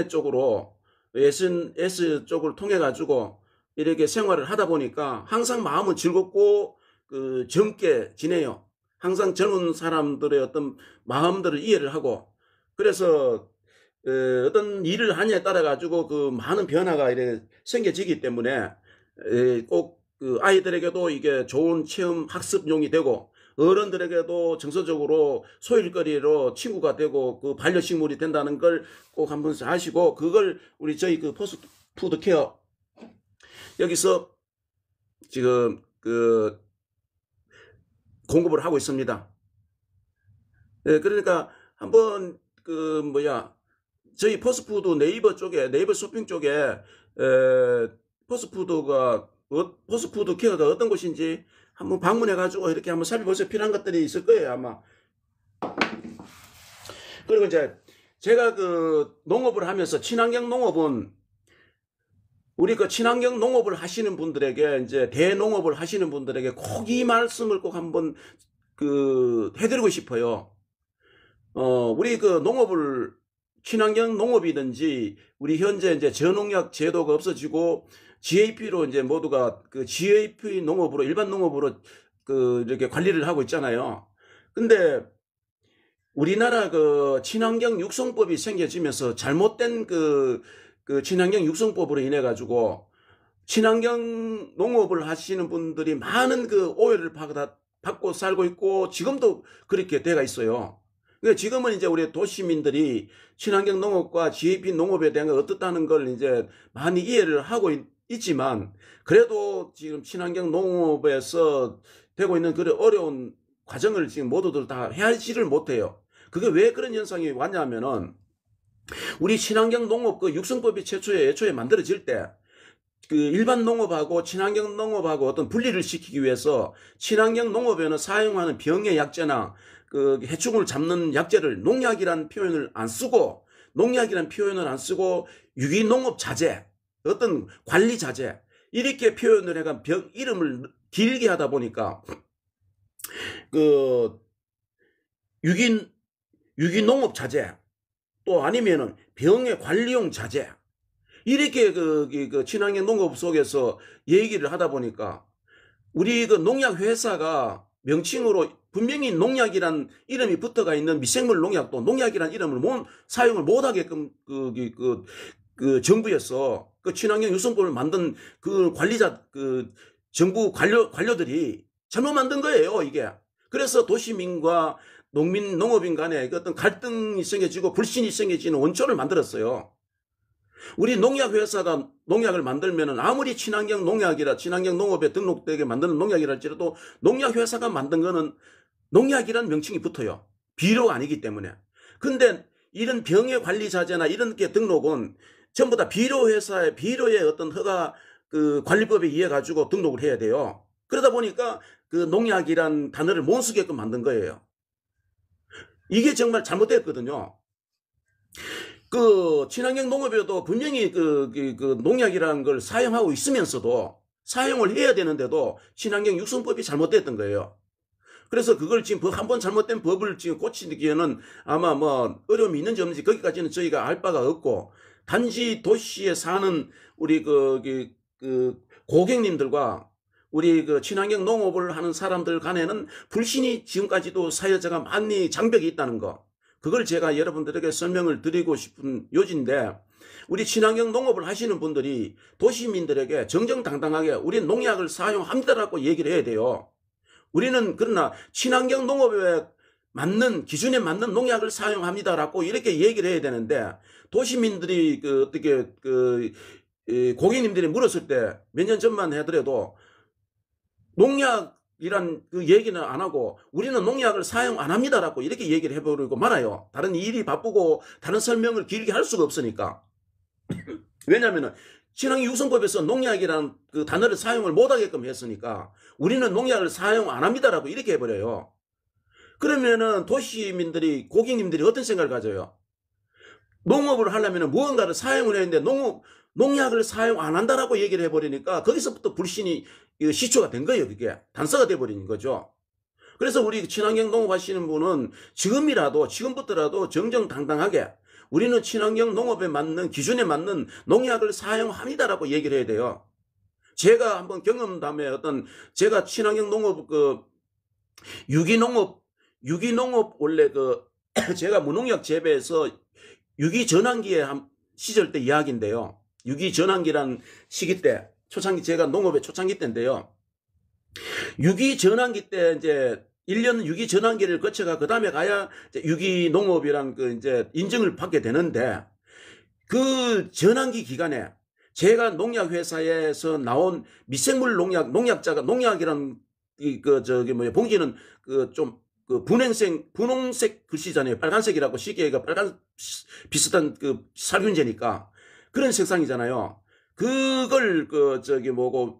쪽으로 SNS 쪽을 통해 가지고 이렇게 생활을 하다 보니까 항상 마음은 즐겁고 젊게 지내요. 항상 젊은 사람들의 어떤 마음들을 이해를 하고 그래서 어떤 일을 하냐에 따라 가지고 많은 변화가 이렇게 생겨지기 때문에 꼭 아이들에게도 이게 좋은 체험 학습용이 되고 어른들에게도 정서적으로 소일거리로 친구가 되고 반려식물이 된다는 걸 꼭 한번 아시고 그걸 저희 포스트푸드 케어 여기서 지금 공급을 하고 있습니다. 그러니까 한번 저희 포스트푸드 네이버 쇼핑 쪽에 포스트푸드 케어가 어떤 곳인지 한번 방문해 가지고 이렇게 한번 살펴보세요. 필요한 것들이 있을 거예요, 아마. 그리고 이제 제가 농업을 하면서 친환경 농업은 우리 친환경 농업을 하시는 분들에게 이제 대농업을 하시는 분들에게 꼭 이 말씀을 꼭 한번 해드리고 싶어요. 우리 친환경 농업이든지 우리 현재 이제 저농약 제도가 없어지고 GAP로 이제 모두가 GAP 농업으로 일반 농업으로 이렇게 관리를 하고 있잖아요. 근데 우리나라 친환경 육성법이 생겨지면서 잘못된 친환경 육성법으로 인해 가지고 친환경 농업을 하시는 분들이 많은 오해를 받고 살고 있고 지금도 그렇게 돼가 있어요. 그러니까 지금은 이제 우리 도시민들이 친환경 농업과 GAP 농업에 대한 게 어떻다는 걸 이제 많이 이해를 하고 있지만 그래도 지금 친환경 농업에서 되고 있는 그런 어려운 과정을 지금 모두들 다 헤아리지를 못해요. 그게 왜 그런 현상이 왔냐면은 우리 친환경 농업 육성법이 애초에 만들어질 때 일반 농업하고 친환경 농업하고 어떤 분리를 시키기 위해서 친환경 농업에는 사용하는 병의 약재나 해충을 잡는 약재를 농약이란 표현을 안 쓰고 유기농업 자재, 어떤 관리 자재 이렇게 표현을 해가 병 이름을 길게 하다 보니까 유기농업 자재 또 아니면은 병의 관리용 자재 이렇게 친환경 농업 속에서 얘기를 하다 보니까 우리 농약 회사가 명칭으로 분명히 농약이란 이름이 붙어가 있는 미생물 농약도 농약이란 이름을 사용을 못하게끔 정부에서 친환경 유성법을 만든 정부 관료들이 잘못 만든 거예요, 이게. 그래서 도시민과 농업인 간에 어떤 갈등이 생겨지고 불신이 생겨지는 원천을 만들었어요. 우리 농약회사가 농약을 만들면은 아무리 친환경 농업에 등록되게 만드는 농약이라 할지라도 농약회사가 만든 거는 농약이라는 명칭이 붙어요. 비료가 아니기 때문에. 근데 이런 병의 관리 자재나 이런 게 등록은 전부 다 비료의 어떤 허가 관리법에 의해 가지고 등록을 해야 돼요. 그러다 보니까 농약이란 단어를 못 쓰게끔 만든 거예요. 이게 정말 잘못됐거든요. 친환경 농업에도 분명히 농약이라는 걸 사용하고 있으면서도 사용을 해야 되는데도 친환경 육성법이 잘못됐던 거예요. 그래서 그걸 지금 한번 잘못된 법을 지금 고치기에는 아마 어려움이 있는지 없는지 거기까지는 저희가 알 바가 없고 단지 도시에 사는 우리 고객님들과 우리 친환경 농업을 하는 사람들 간에는 불신이 지금까지도 사회자가 많이 장벽이 있다는 거. 그걸 제가 여러분들에게 설명을 드리고 싶은 요지인데 우리 친환경 농업을 하시는 분들이 도시민들에게 정정당당하게 우리 농약을 사용합니다라고 얘기를 해야 돼요. 우리는 그러나 친환경 농업에 맞는 기준에 맞는 농약을 사용합니다라고 이렇게 얘기를 해야 되는데 도시민들이 고객님들이 물었을 때 몇 년 전만 하더라도 농약이란 얘기는 안 하고 우리는 농약을 사용 안 합니다라고 이렇게 얘기를 해버리고 말아요. 다른 일이 바쁘고 다른 설명을 길게 할 수가 없으니까. 왜냐하면 친환경 육성법에서 농약이란 단어를 사용을 못하게끔 했으니까 우리는 농약을 사용 안 합니다라고 이렇게 해버려요. 그러면은 도시민들이 고객님들이 어떤 생각을 가져요? 농업을 하려면 무언가를 사용을 했는데 농약을 사용 안 한다라고 얘기를 해버리니까 거기서부터 불신이 시초가 된 거예요. 그게 단서가 돼버리는 거죠. 그래서 우리 친환경 농업 하시는 분은 지금부터라도 정정당당하게 우리는 친환경 농업에 맞는 기준에 맞는 농약을 사용합니다라고 얘기를 해야 돼요. 제가 한번 경험담에 제가 친환경 농업 유기농업 원래 제가 무농약 재배에서 유기전환기에 시절 때 이야기인데요. 유기전환기란 시기 때 제가 농업의 초창기 때인데요. 유기전환기 때 이제 1년 유기전환기를 거쳐가 그 다음에 가야 유기농업이란 이제 인증을 받게 되는데, 그 전환기 기간에 제가 농약회사에서 나온 미생물 농약이란 봉지는 분홍색 글씨잖아요. 빨간색이라고, 시계가 비슷한 살균제니까 그런 색상이잖아요. 그걸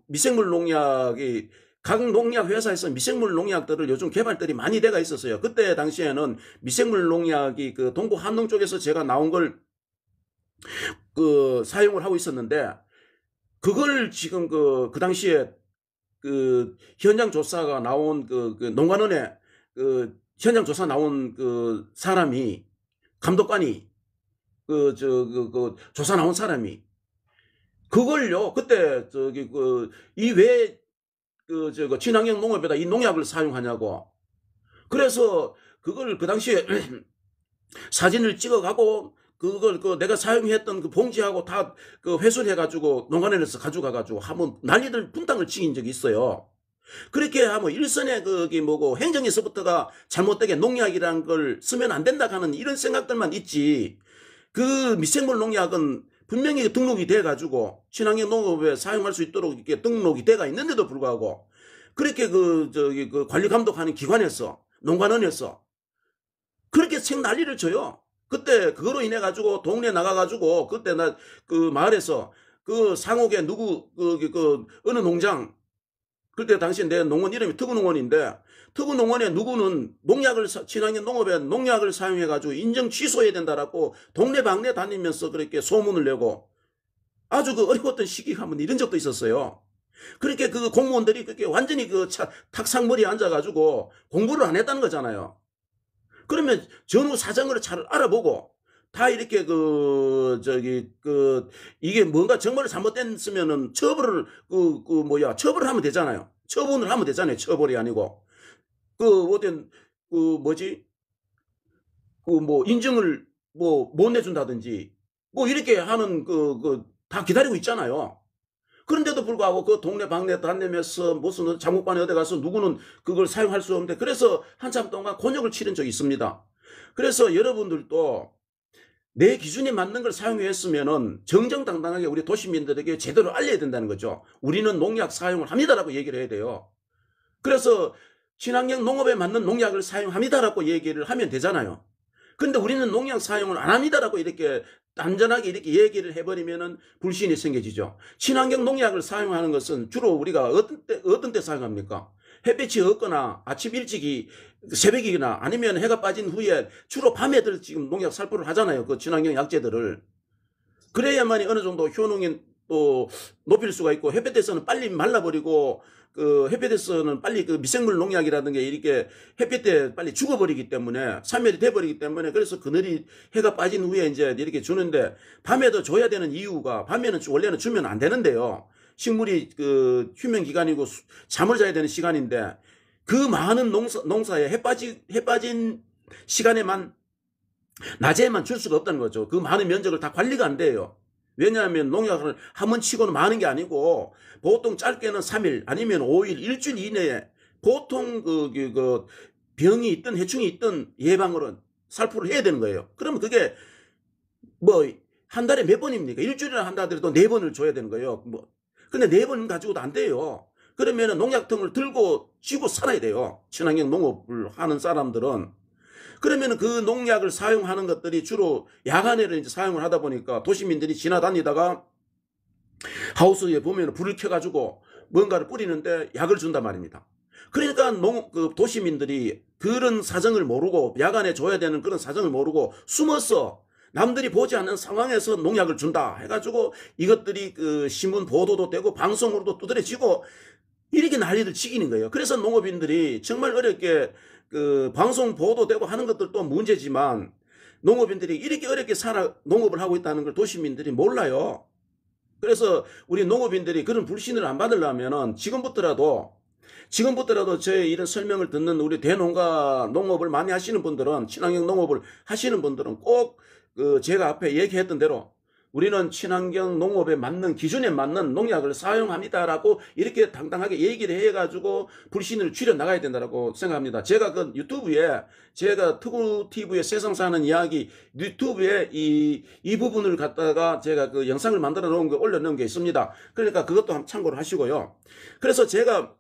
미생물 농약이 각 농약 회사에서 미생물 농약들을 요즘 개발들이 많이 돼가 있었어요. 그때 당시에는 미생물 농약이 동구 한농 쪽에서 제가 나온 걸 사용을 하고 있었는데, 그걸 지금 그 당시에 현장 조사가 나온 농관원에 현장 조사 나온 사람이, 감독관이 조사 나온 사람이 그걸요, 그때 이외에 친환경 농업에다 이 농약을 사용하냐고. 그래서 그걸 그 당시에 사진을 찍어가고 그걸 내가 사용했던 그 봉지하고 다 훼손해가지고 농관원에서 가져가가지고 한번 난리들 분탕을 치긴 적이 있어요. 그렇게 하면 일선에 행정에서부터가 잘못되게 농약이란 걸 쓰면 안 된다 하는 이런 생각들만 있지, 그 미생물 농약은 분명히 등록이 돼가지고 친환경 농업에 사용할 수 있도록 이렇게 등록이 돼가 있는데도 불구하고 그렇게 관리 감독하는 기관에서, 농관원에서 그렇게 난리를 쳐요. 그때 그거로 인해 가지고 동네 나가가지고, 그때 나 마을에서 상옥에 어느 농장, 그때 당시 내 농원 이름이 특구농원인데, 특구농원에 누구는 친환경 농업에 농약을 사용해가지고 인정 취소해야 된다라고 동네방네 다니면서 그렇게 소문을 내고, 아주 어려웠던 시기가 한번 이런 적도 있었어요. 그렇게 공무원들이 그렇게 완전히 탁상머리에 앉아가지고 공부를 안 했다는 거잖아요. 그러면 전후 사정을 잘 알아보고 다 이렇게 이게 뭔가 정말 잘못됐으면은 처벌을 처벌을 하면 되잖아요. 처분을 하면 되잖아요. 처벌이 아니고 인증을 못 내준다든지 이렇게 하는 다 기다리고 있잖아요. 그런데도 불구하고 그 동네 방네 다니면서 무슨 장목반에 어디 가서 누구는 그걸 사용할 수 없는데, 그래서 한참 동안 곤욕을 치른 적이 있습니다. 그래서 여러분들도 내 기준에 맞는 걸 사용했으면은 정정당당하게 우리 도시민들에게 제대로 알려야 된다는 거죠. 우리는 농약 사용을 합니다라고 얘기를 해야 돼요. 그래서 친환경 농업에 맞는 농약을 사용합니다라고 얘기를 하면 되잖아요. 근데 우리는 농약 사용을 안 합니다라고 이렇게 단전하게 이렇게 얘기를 해버리면은 불신이 생겨지죠. 친환경 농약을 사용하는 것은 주로 우리가 어떤 때 사용합니까? 햇빛이 없거나 아침 일찍이 새벽이나 아니면 해가 빠진 후에 주로 밤에들 지금 농약 살포를 하잖아요. 그 친환경 약재들을. 그래야만이 어느 정도 효능이 또 높일 수가 있고, 햇볕에서는 빨리 말라버리고, 햇볕에서는 빨리 미생물 농약이라든가 이렇게 햇볕에 빨리 죽어버리기 때문에, 사멸이 돼버리기 때문에, 그래서 그늘이 해가 빠진 후에 이제 이렇게 주는데, 밤에도 줘야 되는 이유가, 밤에는 원래는 주면 안 되는데요. 식물이 휴면 기간이고 잠을 자야 되는 시간인데, 그 많은 농사에 해 빠진 시간에만, 낮에만 줄 수가 없다는 거죠. 그 많은 면적을 다 관리가 안 돼요. 왜냐하면 농약을 한 번 치고는 많은 게 아니고, 보통 짧게는 3일 아니면 5일, 일주일 이내에 보통 병이 있든 해충이 있든 예방으로 살포를 해야 되는 거예요. 그러면 그게 한 달에 몇 번입니까? 일주일이나 한다 하더라도 4번을 줘야 되는 거예요. 근데 4번 가지고도 안 돼요. 그러면 농약통을 들고 쥐고 살아야 돼요. 친환경 농업을 하는 사람들은. 그러면 그 농약을 사용하는 것들이 주로 야간에를 이제 사용을 하다 보니까 도시민들이 지나다니다가 하우스에 보면 불을 켜가지고 뭔가를 뿌리는데 약을 준단 말입니다. 그러니까 도시민들이 그런 사정을 모르고, 야간에 줘야 되는 그런 사정을 모르고 숨어서 남들이 보지 않는 상황에서 농약을 준다 해가지고 이것들이 신문 보도도 되고 방송으로도 두드러지고 이렇게 난리를 치기는 거예요. 그래서 농업인들이 정말 어렵게 방송 보도되고 하는 것들도 문제지만, 농업인들이 이렇게 어렵게 살아 농업을 하고 있다는 걸 도시민들이 몰라요. 그래서 우리 농업인들이 그런 불신을 안 받으려면은 지금부터라도 저의 이런 설명을 듣는 우리 대농가 농업을 많이 하시는 분들은, 친환경 농업을 하시는 분들은 꼭 제가 앞에 얘기했던 대로 우리는 친환경 농업에 맞는, 기준에 맞는 농약을 사용합니다라고 이렇게 당당하게 얘기를 해가지고 불신을 줄여 나가야 된다고 생각합니다. 제가 그 유튜브에, 제가 투구TV에 세상 사는 이야기 유튜브에 이 부분을 갖다가 제가 그 영상을 만들어 놓은 거 올려놓은 게 있습니다. 그러니까 그것도 한번 참고를 하시고요. 그래서 제가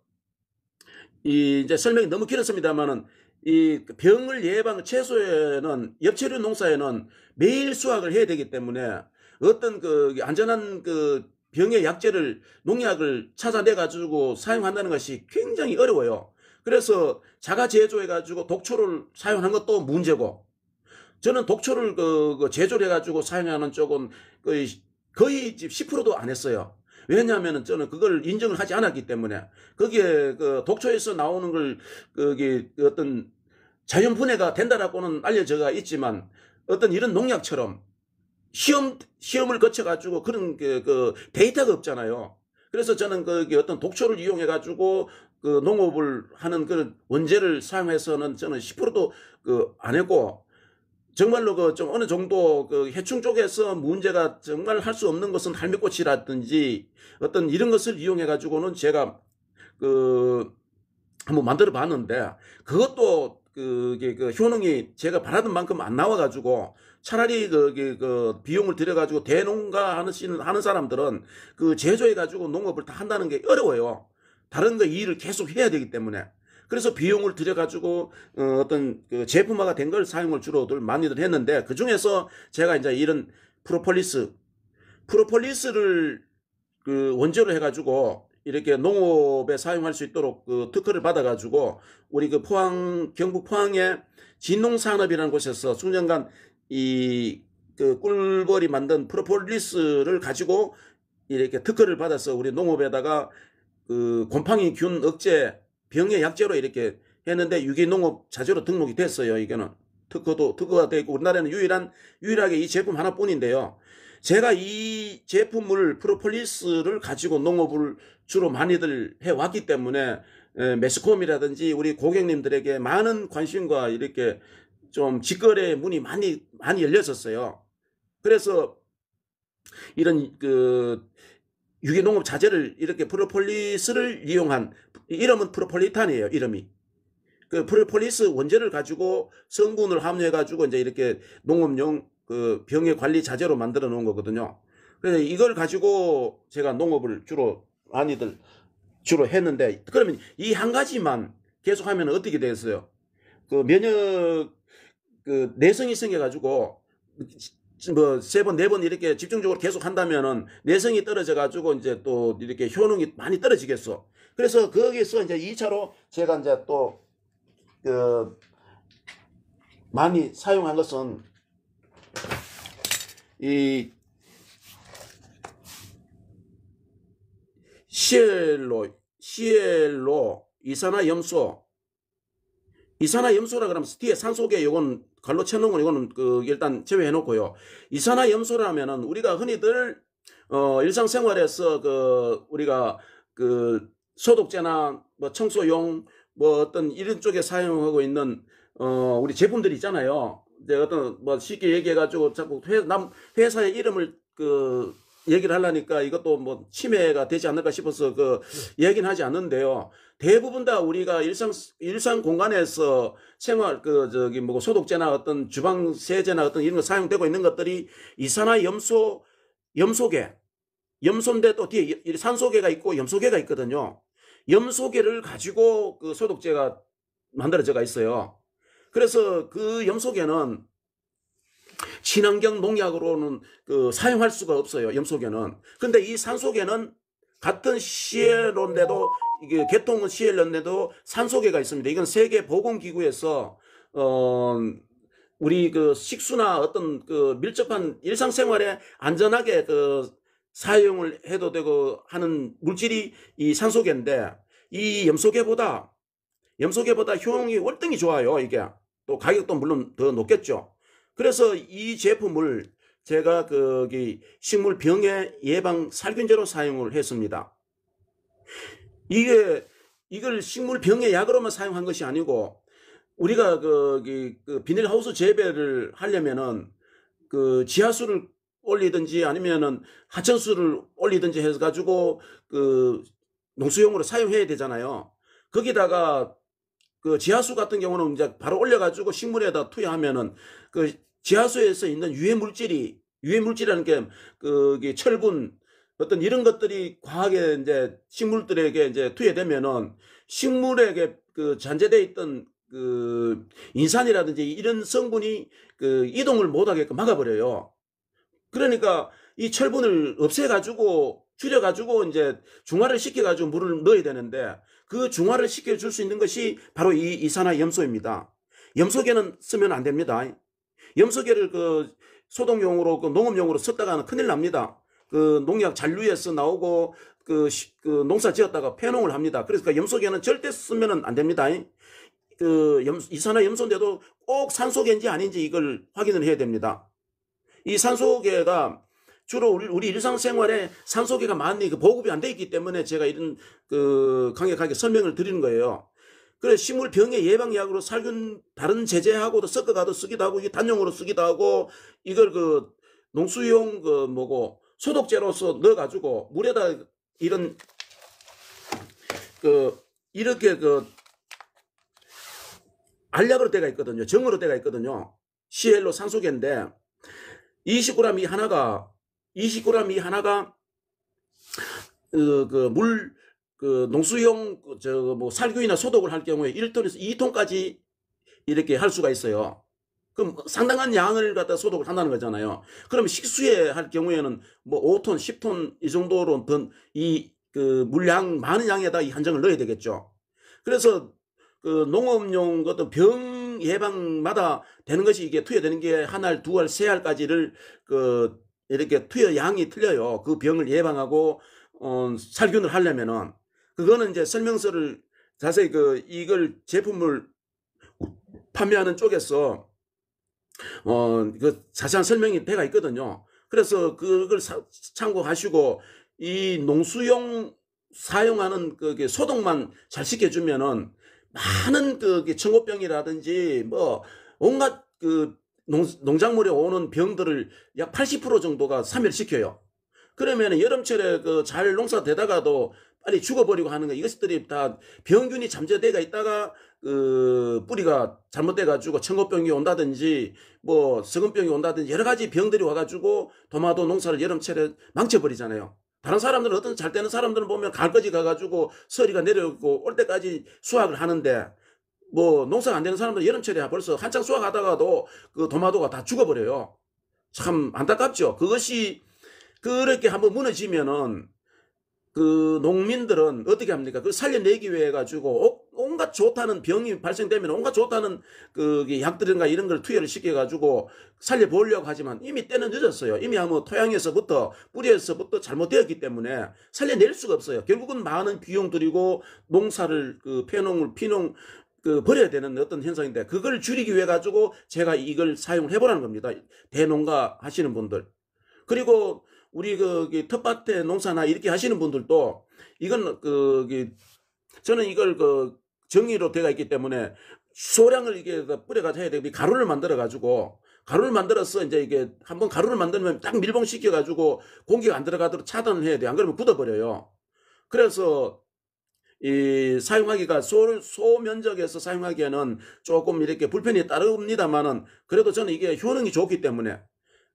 이제 설명이 너무 길었습니다만은, 이 병을 최소에는 엽채류 농사에는 매일 수확을 해야 되기 때문에 어떤 그 안전한 그 병의 약재를, 농약을 찾아내 가지고 사용한다는 것이 굉장히 어려워요. 그래서 자가 제조해 가지고 독초를 사용한 것도 문제고, 저는 독초를 제조를 해 가지고 사용하는 쪽은 거의 10%도 안 했어요. 왜냐하면 저는 그걸 인정을 하지 않았기 때문에. 거기에 그 독초에서 나오는 걸 어떤 자연 분해가 된다라고는 알려져가 있지만, 어떤 이런 농약처럼 시험을 거쳐가지고 그런 그 데이터가 없잖아요. 그래서 저는 어떤 독초를 이용해가지고 그 농업을 하는 그런 원재를 사용해서는 저는 10%도 안 했고, 정말로 좀 어느 정도 해충 쪽에서 문제가 정말 할 수 없는 것은 할매꽃이라든지 어떤 이런 것을 이용해가지고는 제가 한번 만들어 봤는데, 그것도 효능이 제가 바라던 만큼 안 나와가지고, 차라리 비용을 들여가지고 대농가 하는 사람들은 제조해가지고 농업을 다 한다는 게 어려워요. 다른 일을 계속 해야 되기 때문에. 그래서 비용을 들여가지고 어떤 제품화가 된 걸 사용을 주로들 많이들 했는데, 그 중에서 제가 이제 이런 프로폴리스를 원재로 해가지고 이렇게 농업에 사용할 수 있도록 특허를 받아가지고, 우리 경북 포항의 진농산업이라는 곳에서 수년간 꿀벌이 만든 프로폴리스를 가지고 이렇게 특허를 받아서 우리 농업에다가 곰팡이 균 억제 병의 약재로 이렇게 했는데, 유기농업 자재로 등록이 됐어요. 이게는 특허가 되어 있고, 우리나라에는 유일하게 이 제품 하나뿐인데요. 제가 이 제품을, 프로폴리스를 가지고 농업을 주로 많이들 해왔기 때문에 매스컴이라든지 우리 고객님들에게 많은 관심과 이렇게 좀 직거래 문이 많이 열렸었어요. 그래서 이런 유기농업 자재를, 이렇게 프로폴리스를 이용한, 이름은 프로폴리탄이에요, 이름이. 프로폴리스 원재를 가지고 성분을 함유해가지고 이제 이렇게 농업용 병의 관리 자재로 만들어 놓은 거거든요. 그래서 이걸 가지고 제가 농업을 많이들 했는데, 그러면 이 한 가지만 계속하면 어떻게 되겠어요? 내성이 생겨가지고, 세 번, 네 번 이렇게 집중적으로 계속 한다면은 내성이 떨어져가지고 이제 또 이렇게 효능이 많이 떨어지겠어. 그래서 거기서 이제 2차로 제가 이제 또, 많이 사용한 것은 이 시엘로 이산화염소라 그러면 뒤에 산소계 요건 갈로 쳐놓은 건 이거는 일단 제외해 놓고요. 이산화염소라면은 우리가 흔히들 일상생활에서 우리가 소독제나 뭐 청소용 뭐 어떤 이런 쪽에 사용하고 있는 우리 제품들이 있잖아요. 이제 어떤 뭐 쉽게 얘기해가지고 자꾸 회사의 이름을 얘기를 하려니까 이것도 뭐 침해가 되지 않을까 싶어서 얘기는 하지 않는데요. 대부분 다 우리가 일상 공간에서 생활 소독제나 어떤 주방 세제나 어떤 이런 거 사용되고 있는 것들이 염소인데 또 뒤에 산소계가 있고 염소계가 있거든요. 염소계를 가지고 소독제가 만들어져가 있어요. 그래서 염소계는 친환경 농약으로는 사용할 수가 없어요. 염소계는. 근데 이 산소계는 같은 시엘로인데도, 이게 개통은 시엘로인데도 산소계가 있습니다. 이건 세계보건기구에서 우리 식수나 어떤 밀접한 일상생활에 안전하게 사용을 해도 되고 하는 물질이 이 산소계인데, 이 염소계보다 효능이 월등히 좋아요. 이게 또 가격도 물론 더 높겠죠. 그래서 이 제품을 제가 거기 식물 병해 예방 살균제로 사용을 했습니다. 이걸 식물 병해 약으로만 사용한 것이 아니고 우리가 거기 그 비닐하우스 재배를 하려면은 그 지하수를 올리든지 아니면은 하천수를 올리든지 해서 가지고 그 농수용으로 사용해야 되잖아요. 거기다가 그 지하수 같은 경우는 이제 바로 올려가지고 식물에다 투여하면은 그 지하수에서 있는 유해물질이라는 게 그 철분 어떤 이런 것들이 과하게 이제 식물들에게 이제 투여되면은 식물에게 그 잔재되어 있던 그 인산이라든지 이런 성분이 그 이동을 못하게끔 막아버려요. 그러니까 이 철분을 없애가지고 줄여가지고 이제 중화를 시켜가지고 물을 넣어야 되는데 그 중화를 시켜줄 수 있는 것이 바로 이 이산화염소입니다. 염소계는 쓰면 안 됩니다. 염소계를 그 소독용으로 그 농업용으로 썼다가는 큰일 납니다. 그 농약 잔류에서 나오고 그 농사 지었다가 폐농을 합니다. 그래서 그 염소계는 절대 쓰면 안 됩니다. 그 이산화염소인데도 꼭 산소계인지 아닌지 이걸 확인을 해야 됩니다. 이 산소계가 주로 우리 일상생활에 산소계가 많이 그 보급이 안 돼 있기 때문에 제가 이런 그 강력하게 설명을 드리는 거예요. 그래서 식물 병해 예방약으로 살균 다른 제재하고도 섞어가도 쓰기도 하고 이게 단용으로 쓰기도 하고 이걸 그 농수용 그 뭐고 소독제로서 넣어가지고 물에다 이런 그 이렇게 그 알약으로 돼가 있거든요. 정으로 돼가 있거든요. CL로 산소계인데 20g 이 하나가 그 농수용 뭐 살균이나 소독을 할 경우에 1톤에서 2톤까지 이렇게 할 수가 있어요. 그럼 상당한 양을 갖다 소독을 한다는 거잖아요. 그럼 식수에 할 경우에는 뭐 5톤, 10톤 이 정도로 그 물량 많은 양에다 이 한정을 넣어야 되겠죠. 그래서 그 농업용 어떤 병 예방마다 되는 것이 이게 투여되는 게 한 알, 두 알, 세 알까지를 그 이렇게 투여 양이 틀려요. 그 병을 예방하고 살균을 하려면은 그거는 이제 설명서를 자세히 이걸 제품을 판매하는 쪽에서 그 자세한 설명이 돼가 있거든요. 그래서 그걸 참고하시고 이 농수용 사용하는 그 소독만 잘 시켜주면은 많은 그 청고병이라든지 뭐 온갖 그 농작물에 오는 병들을 약 80% 정도가 사멸시켜요. 그러면 여름철에 그 잘 농사되다가도 빨리 죽어버리고 하는 거 이것들이 다 병균이 잠재되어 있다가 그 뿌리가 잘못돼가지고 청고병이 온다든지 뭐 서근병이 온다든지 여러 가지 병들이 와가지고 도마도 농사를 여름철에 망쳐버리잖아요. 다른 사람들은 어떤 잘 되는 사람들은 보면 가을까지 가가지고 서리가 내려오고 올 때까지 수확을 하는데 뭐 농사가 안 되는 사람들은 여름철에 벌써 한창 수확하다가도 그 도마도가 다 죽어버려요. 참 안타깝죠. 그것이 그렇게 한번 무너지면은 그 농민들은 어떻게 합니까? 그 살려내기 위해 가지고 온갖 좋다는 병이 발생되면 온갖 좋다는 그 약들인가 이런 걸 투여를 시켜 가지고 살려보려고 하지만 이미 때는 늦었어요. 이미 뭐 토양에서부터 뿌리에서부터 잘못되었기 때문에 살려낼 수가 없어요. 결국은 많은 비용 들이고 농사를 그 폐농을 피농 그 버려야 되는 어떤 현상인데 그걸 줄이기 위해 가지고 제가 이걸 사용을 해보라는 겁니다. 대농가 하시는 분들. 그리고 우리 그 텃밭에 농사나 이렇게 하시는 분들도 이건 저는 이걸 그 정의로 되어 있기 때문에 소량을 이게 뿌려가지고 해야 되고 가루를 만들어서 이제 이게 한번 가루를 만들면 딱 밀봉시켜 가지고 공기가 안 들어가도록 차단을 해야 돼요. 안 그러면 굳어버려요. 그래서 이 사용하기가 소면적에서 사용하기에는 조금 이렇게 불편이 따릅니다만은 그래도 저는 이게 효능이 좋기 때문에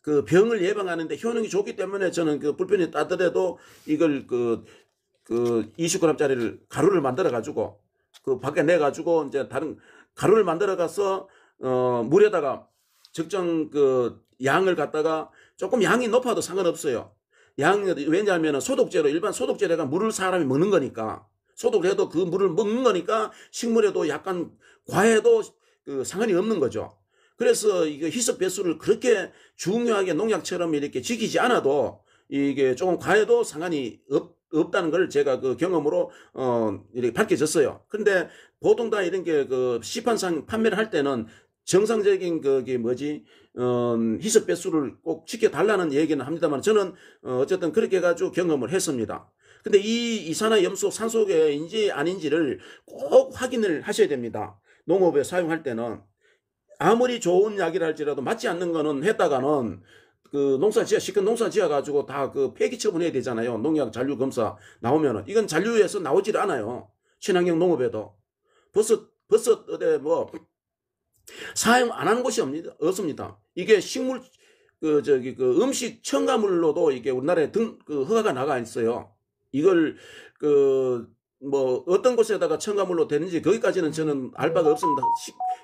그 병을 예방하는데 효능이 좋기 때문에 저는 그 불편이 따더라도 이걸 그 20g짜리를 가루를 만들어 가지고 그 밖에 내 가지고 이제 다른 가루를 만들어 가서 물에다가 적정 그 양을 갖다가 조금 양이 높아도 상관없어요. 왜냐하면 소독제로 일반 소독제가 물을 사람이 먹는 거니까 소독을 해도 그 물을 먹는 거니까 식물에도 약간 과해도 그 상관이 없는 거죠. 그래서 이게 희석 배수를 그렇게 중요하게 농약처럼 이렇게 지키지 않아도 이게 조금 과해도 상관이 없다는 걸 제가 그 경험으로 이렇게 밝혀졌어요. 근데 보통 다 이런 게 그 시판상 판매를 할 때는 정상적인 그게 뭐지 희석 배수를 꼭 지켜달라는 얘기는 합니다만 저는 어쨌든 그렇게 해가지고 경험을 했습니다. 근데 이 이산화염소 산소계인지 아닌지를 꼭 확인을 하셔야 됩니다. 농업에 사용할 때는 아무리 좋은 약이라 할지라도 맞지 않는 거는 했다가는 그 시큰 농사 지어 가지고 다 그 폐기 처분해야 되잖아요. 농약 잔류 검사 나오면은 이건 잔류에서 나오질 않아요. 친환경 농업에도 버섯 어디 뭐 사용 안 하는 곳이 없습니다. 이게 식물 그 음식 첨가물로도 이게 우리나라에 그 허가가 나가 있어요. 이걸 뭐 어떤 곳에다가 첨가물로 되는지 거기까지는 저는 알 바가 없습니다.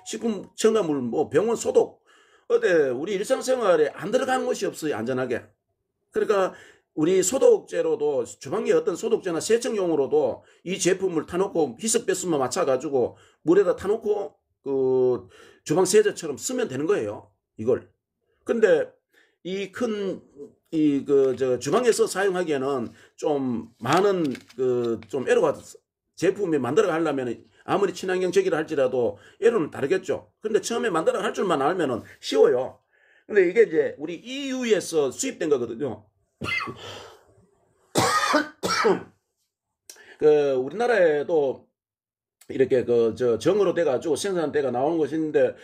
식품 첨가물 뭐 병원 소독 우리 일상생활에 안 들어가는 것이 없어요. 안전하게. 그러니까 우리 소독제로도 주방에 어떤 소독제나 세척용으로도 이 제품을 타놓고 희석 배수만 맞춰가지고 물에다 타놓고 그 주방 세제처럼 쓰면 되는 거예요. 이걸. 근데 이 주방에서 사용하기에는 좀 많은 좀 애로가 제품이 만들어 가려면 아무리 친환경적이라 할지라도 애로는 다르겠죠. 근데 처음에 만들어 갈 줄만 알면은 쉬워요. 근데 이게 이제 우리 EU에서 수입된 거거든요. 우리나라에도 이렇게 정으로 돼가지고 생산대가 나오는 것이 있는데,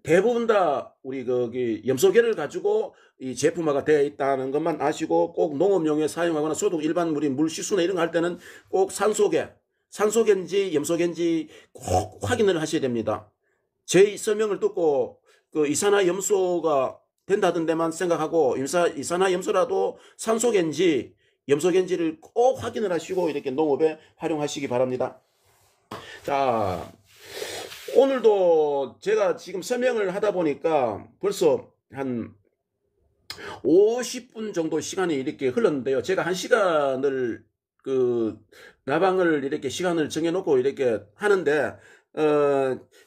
대부분 다 우리 염소계를 가지고 이 제품화가 되어 있다는 것만 아시고 꼭 농업용에 사용하거나 소독 일반 물 식수나 이런 거 할 때는 꼭 산소계인지 염소계인지 꼭 확인을 하셔야 됩니다. 제 설명을 듣고 이산화염소가 된다던 데만 생각하고 이산화염소라도 산소계인지 염소계인지를 꼭 확인을 하시고 이렇게 농업에 활용하시기 바랍니다. 자, 오늘도 제가 지금 설명을 하다 보니까 벌써 한 50분 정도 시간이 이렇게 흘렀는데요. 제가 1시간을 나방을 이렇게 시간을 정해놓고 이렇게 하는데,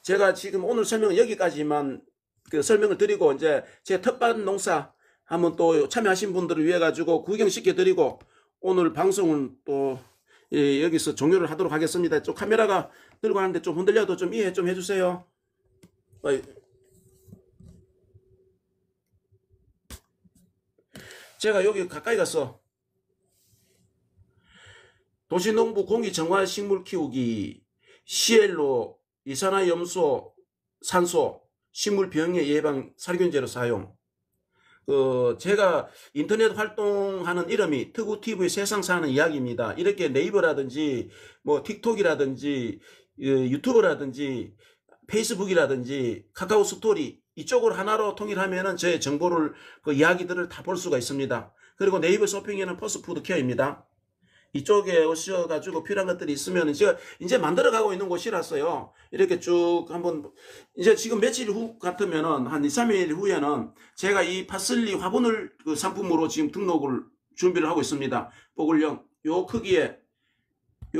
제가 지금 오늘 설명은 여기까지만 설명을 드리고, 이제 제 텃밭 농사 한번 또 참여하신 분들을 위해 가지고 구경시켜 드리고, 오늘 방송은 또 여기서 종료를 하도록 하겠습니다. 좀 카메라가 들고 하는데 좀 흔들려도 좀 이해 좀 해주세요. 제가 여기 가까이 가서 도시농부 공기정화 식물 키우기 CL로 이산화염소 산소 식물 병해 예방 살균제로 사용. 제가 인터넷 활동하는 이름이 트구TV 세상 사는 이야기입니다. 이렇게 네이버라든지 뭐 틱톡이라든지 유튜브라든지 페이스북이라든지 카카오 스토리 이쪽으로 하나로 통일하면은 저의 정보를 이야기들을 다 볼 수가 있습니다. 그리고 네이버 쇼핑에는 퍼스트푸드 케어입니다. 이쪽에 오셔가지고 필요한 것들이 있으면 제가 이제 만들어가고 있는 곳이라서요. 이렇게 쭉 한번 이제 지금 며칠 후 같으면은 한 2, 3일 후에는 제가 이 파슬리 화분을 상품으로 지금 등록을 준비를 하고 있습니다. 뽀글형 요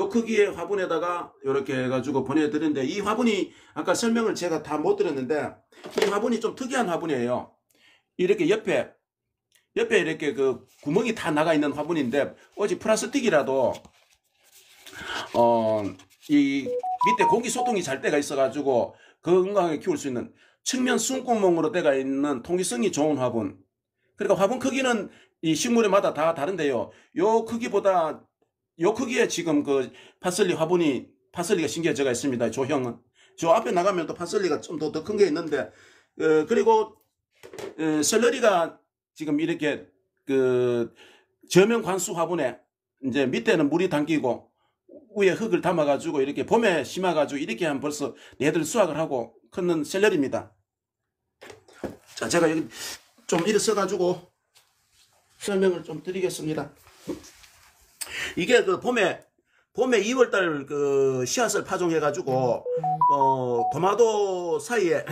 크기의 화분에다가 이렇게 해가지고 보내드렸는데, 이 화분이 아까 설명을 제가 다 못 드렸는데 이 화분이 좀 특이한 화분이에요. 이렇게 옆에 이렇게 구멍이 다 나가 있는 화분인데, 어지 플라스틱이라도 이 밑에 공기 소통이 잘 돼가 있어가지고 건강하게 키울 수 있는 측면 숨구멍으로 돼가 있는 통기성이 좋은 화분. 그러니까 화분 크기는 이 식물에마다 다 다른데요. 요 크기에 지금 파슬리 화분이 파슬리가 심겨져 있습니다. 조형은. 저 앞에 나가면 또 파슬리가 좀 더 큰 게 있는데, 그리고 샐러리가 지금 이렇게 저면 관수 화분에 이제 밑에는 물이 담기고 위에 흙을 담아가지고 이렇게 봄에 심어가지고 이렇게 하면 벌써 얘들 수확을 하고 크는 샐러리입니다. 자, 제가 여기 좀 이렇게 써가지고 설명을 좀 드리겠습니다. 이게 봄에 2월달 씨앗을 파종해가지고 도마도 사이에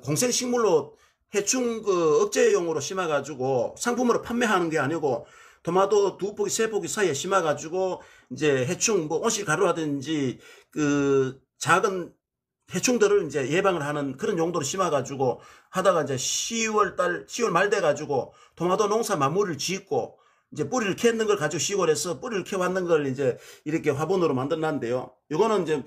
공생식물로 해충 억제용으로 심어가지고 상품으로 판매하는 게 아니고 토마토 2포기 3포기 사이에 심어가지고 이제 해충 온실 가루라든지 작은 해충들을 이제 예방을 하는 그런 용도로 심어가지고 하다가 이제 10월 말 돼가지고 토마토 농사 마무리를 짓고 이제 뿌리를 캐는 걸 가지고 시골에서 뿌리를 캐왔는 걸 이제 이렇게 화분으로 만들어놨는데요. 이거는 이제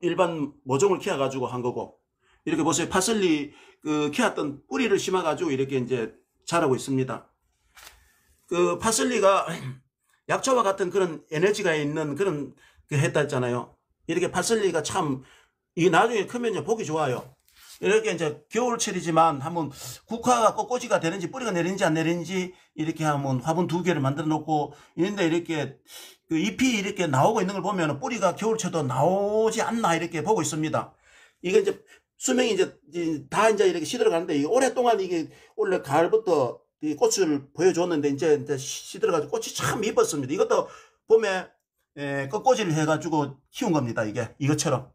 일반 모종을 키워가지고 한 거고, 이렇게 보세요. 파슬리 그 키웠던 뿌리를 심어가지고 이렇게 이제 자라고 있습니다. 그 파슬리가 약초와 같은 그런 에너지가 있는 그런 그 했다 했잖아요. 이렇게 파슬리가 참 이 나중에 크면 이제 보기 좋아요. 이렇게 이제 겨울철이지만 한번 국화가 꽃꽂이가 되는지 뿌리가 내리는지 안 내리는지 이렇게 한번 화분 2개를 만들어 놓고 이런데 이렇게 그 잎이 이렇게 나오고 있는 걸 보면 뿌리가 겨울철도 나오지 않나 이렇게 보고 있습니다. 이게 이제 수명이 이제 다 이제 이렇게 시들어가는데 오랫동안 이게 원래 가을부터 이 꽃을 보여줬는데 이제 시들어가지고 꽃이 참 이뻤습니다. 이것도 봄에 꽃꽂이를 해가지고 키운 겁니다. 이것처럼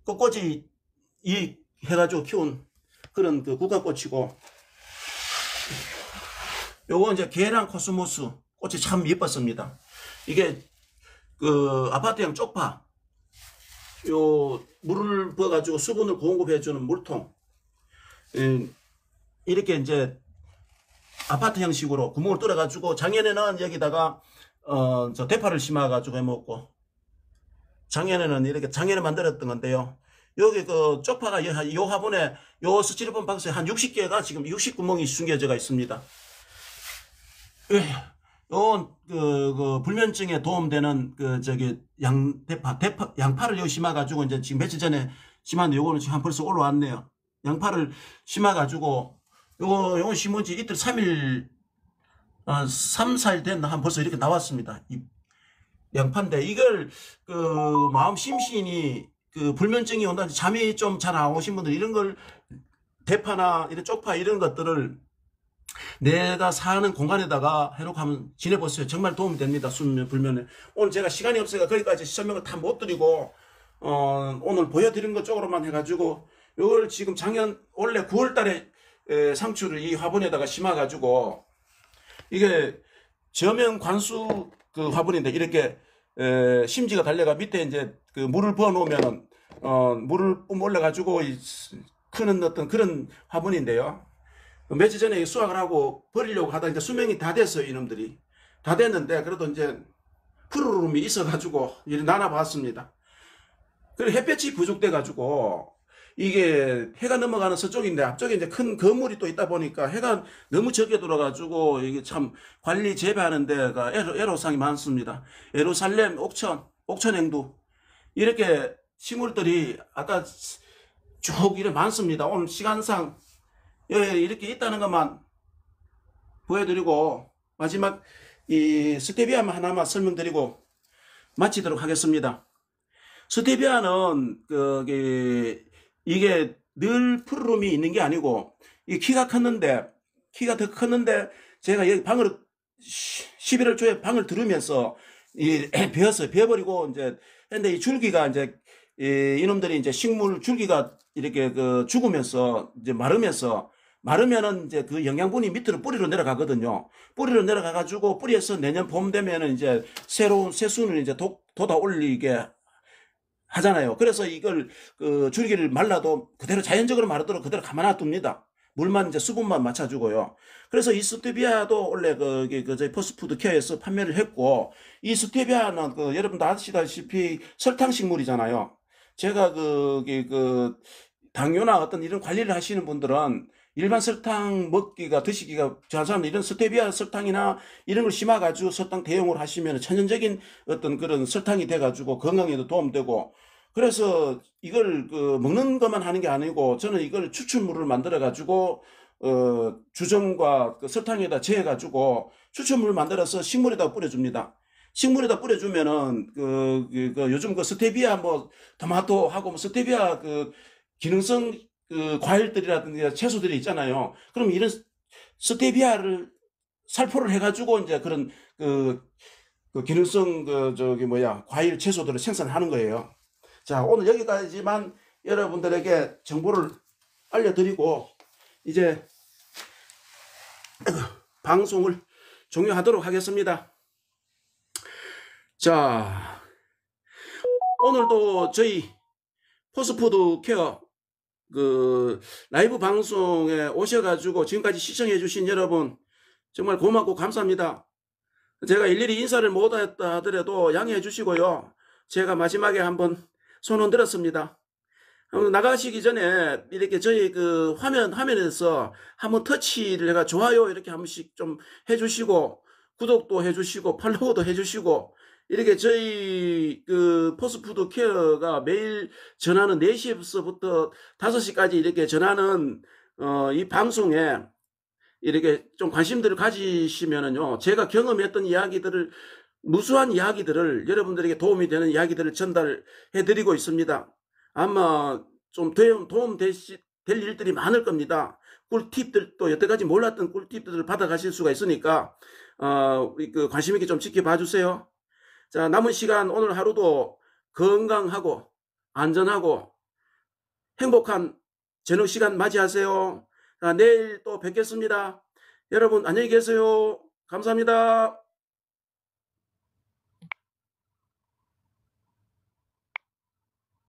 꽃꽂이 해가지고 키운 그런 그 국화꽃이고, 요거 이제 계란 코스모스 꽃이 참 예뻤습니다. 이게 그 아파트형 쪽파, 요 물을 부어가지고 수분을 공급해주는 물통, 이렇게 이제 아파트 형식으로 구멍을 뚫어가지고 작년에는 여기다가 저 대파를 심어가지고 해먹고, 작년에는 이렇게 작년에 만들었던 건데요. 여기 그 쪽파가 요 화분에 요 스티로폼 박스에 한 60개가 지금 60구멍이 숨겨져 있습니다. 요 그 불면증에 도움되는 그 저기 양파를 여기 심어가지고 이제 지금 며칠 전에 심었는데 요거는 지금 한 벌써 올라왔네요. 양파를 심어가지고 요거 심은 지 이틀 3일 3, 4일 됐나 한 벌써 이렇게 나왔습니다. 이 양파인데 이걸 그 마음 심신이 그 불면증이 온다든지 잠이 좀 잘 안 오신 분들 이런 걸 대파나 이런 쪽파 이런 것들을 내가 사는 공간에다가 해놓고 한번 지내보세요. 정말 도움이 됩니다. 수면 불면에. 오늘 제가 시간이 없으니까 거기까지 설명을 다 못 드리고 오늘 보여드린 것 쪽으로만 해가지고 이걸 지금 작년 원래 9월 달에 상추를 이 화분에다가 심어가지고 이게 저면 관수 그 화분인데 이렇게 심지가 달려가 밑에 이제 그 물을 부어 놓으면은 물을 뿜 올려가지고 크는 어떤 그런 화분인데요. 며칠 전에 수확을 하고 버리려고 하다 이제 수명이 다 됐어요. 이놈들이 다 됐는데 그래도 이제 푸르름이 있어가지고 이렇게 나눠봤습니다. 그리고 햇볕이 부족돼가지고 이게 해가 넘어가는 서쪽인데 앞쪽에 이제 큰 건물이 또 있다 보니까 해가 너무 적게 들어가지고 이게 참 관리 재배하는 데가 애로사항이 많습니다. 예루살렘, 옥천행두 이렇게 식물들이 아까 쭉 이렇게 많습니다. 오늘 시간상 이렇게 있다는 것만 보여드리고 마지막 이 스테비아 하나만 설명드리고 마치도록 하겠습니다. 스테비아는 이게 늘 푸르름이 있는 게 아니고 키가 더 컸는데 제가 여기 방을 11월 초에 방을 들으면서 베었어요. 베어버리고 이제 근데 이 줄기가 이제 이놈들이 이제 식물 줄기가 이렇게 그 죽으면서 이제 마르면은 이제 그 영양분이 밑으로 뿌리로 내려가거든요. 뿌리로 내려가가지고 뿌리에서 내년 봄 되면은 이제 새로운 새순을 이제 돋아 올리게 하잖아요. 그래서 이걸 그 줄기를 말라도 그대로 자연적으로 마르도록 그대로 가만히 둡니다. 물만 이제 수분만 맞춰주고요. 그래서 이 스테비아도 원래 저희 포스트푸드 케어에서 판매를 했고, 이 스테비아는 여러분도 아시다시피 설탕 식물이잖아요. 제가 당뇨나 어떤 이런 관리를 하시는 분들은 일반 설탕 드시기가 좋아하는 사람들 이런 스테비아 설탕이나 이런 걸 심어가지고 설탕 대용을 하시면 천연적인 어떤 그런 설탕이 돼가지고 건강에도 도움되고, 그래서 이걸 먹는 것만 하는 게 아니고 저는 이걸 추출물을 만들어가지고 주정과 설탕에다 재해가지고 추출물을 만들어서 식물에다 뿌려줍니다. 식물에다 뿌려주면은 요즘 스테비아 토마토하고 스테비아 기능성 과일들이라든지 채소들이 있잖아요. 그럼 이런 스테비아를 살포를 해가지고 이제 그런 기능성 과일 채소들을 생산하는 거예요. 자, 오늘 여기까지만 여러분들에게 정보를 알려드리고 이제 방송을 종료하도록 하겠습니다. 자, 오늘도 저희 포스트푸드 케어 라이브 방송에 오셔가지고 지금까지 시청해 주신 여러분 정말 고맙고 감사합니다. 제가 일일이 인사를 못 했다 하더라도 양해해 주시고요. 제가 마지막에 한번 손을 들었습니다. 나가시기 전에 이렇게 저희 그 화면에서 한번 터치를 해가 좋아요 이렇게 한 번씩 좀 해주시고, 구독도 해주시고, 팔로우도 해주시고, 이렇게 저희 그 포스트푸드 케어가 매일 전하는 4시부터 5시까지 이렇게 전하는 이 방송에 이렇게 좀 관심들을 가지시면은요, 제가 경험했던 이야기들을, 무수한 이야기들을, 여러분들에게 도움이 되는 이야기들을 전달해 드리고 있습니다. 아마 좀 도움 될 일들이 많을 겁니다. 꿀팁들도 여태까지 몰랐던 꿀팁들을 받아가실 수가 있으니까 그 관심 있게 좀 지켜봐 주세요. 자, 남은 시간 오늘 하루도 건강하고 안전하고 행복한 저녁 시간 맞이하세요. 자, 내일 또 뵙겠습니다. 여러분 안녕히 계세요. 감사합니다.